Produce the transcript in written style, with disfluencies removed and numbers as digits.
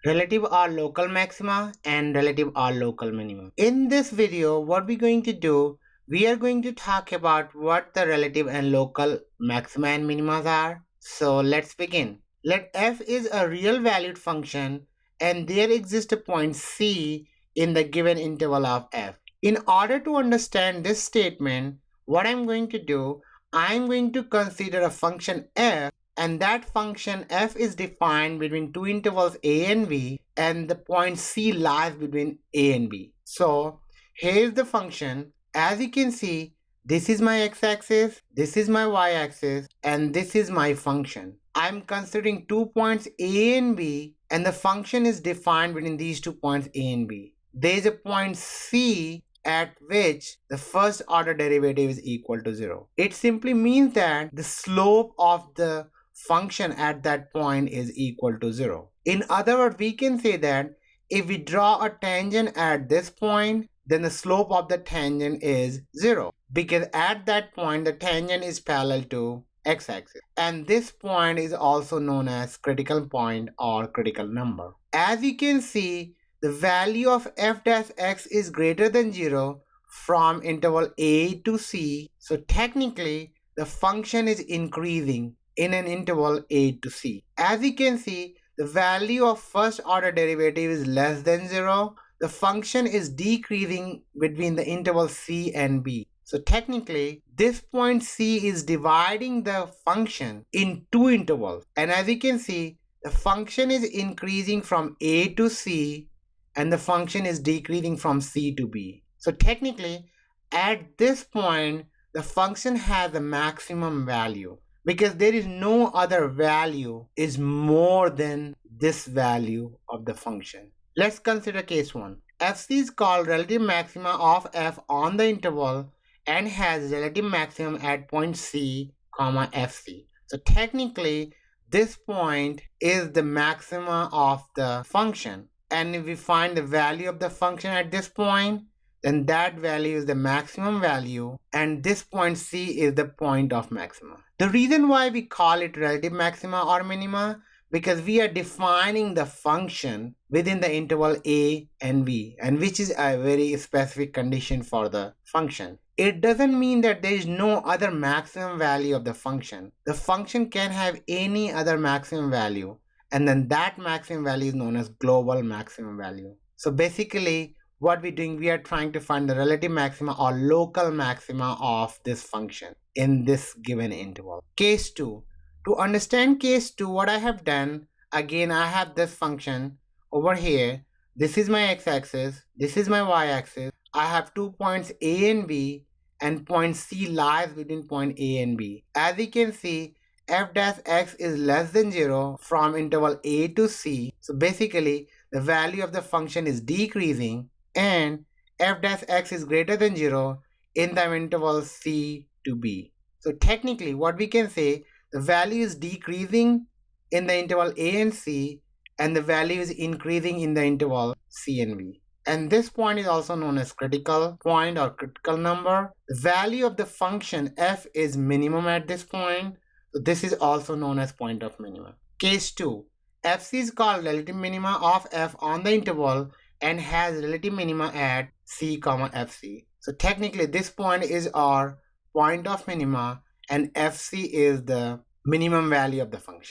relative or local maxima and relative or local minima. In this video, what we're going to do, we are going to talk about what the relative and local maxima and minima are. So let's begin. Let f is a real valued function and there exists a point c in the given interval of f. In order to understand this statement, what I'm going to do, I'm going to consider a function f, and that function f is defined between two intervals a and b, and the point c lies between a and b. So here's the function. As you can see, this is my x-axis, this is my y-axis, and this is my function. I'm considering 2 points a and b, and the function is defined between these 2 points a and b. There is a point c at which the first order derivative is equal to 0. It simply means that the slope of the function at that point is equal to 0. In other words, we can say that if we draw a tangent at this point, then the slope of the tangent is 0, because at that point the tangent is parallel to x-axis, and this point is also known as critical point or critical number. As you can see, the value of f dash x is greater than 0 from interval a to c, so technically the function is increasing in an interval a to c. As you can see, the value of first order derivative is less than 0. The function is decreasing between the interval c and b. So technically, this point c is dividing the function in two intervals. And as you can see, the function is increasing from a to c and the function is decreasing from c to b. So technically, at this point, the function has a maximum value, because there is no other value is more than this value of the function. Let's consider case 1. fc is called relative maxima of f on the interval and has relative maximum at point c, fc. So technically, this point is the maxima of the function. And if we find the value of the function at this point, then that value is the maximum value, and this point c is the point of maxima. The reason why we call it relative maxima or minima, because we are defining the function within the interval a and b, and which is a very specific condition for the function. It doesn't mean that there is no other maximum value of the function. The function can have any other maximum value, and then that maximum value is known as global maximum value. So basically, what we're doing, we are trying to find the relative maxima or local maxima of this function in this given interval. Case 2. To understand case 2, what I have done, again, I have this function over here. This is my x-axis, this is my y-axis. I have 2 points a and b, and point c lies between point a and b. As you can see, f dash x is less than 0 from interval a to c. So basically, the value of the function is decreasing, and f dash x is greater than 0 in the interval c to b. So technically, what we can say, the value is decreasing in the interval a and c, and the value is increasing in the interval c and b. And this point is also known as critical point or critical number. The value of the function f is minimum at this point, so this is also known as point of minimum. Case 2. fc is called relative minima of f on the interval and has relative minima at c, fc. So technically, this point is our point of minima, and fc is the minimum value of the function.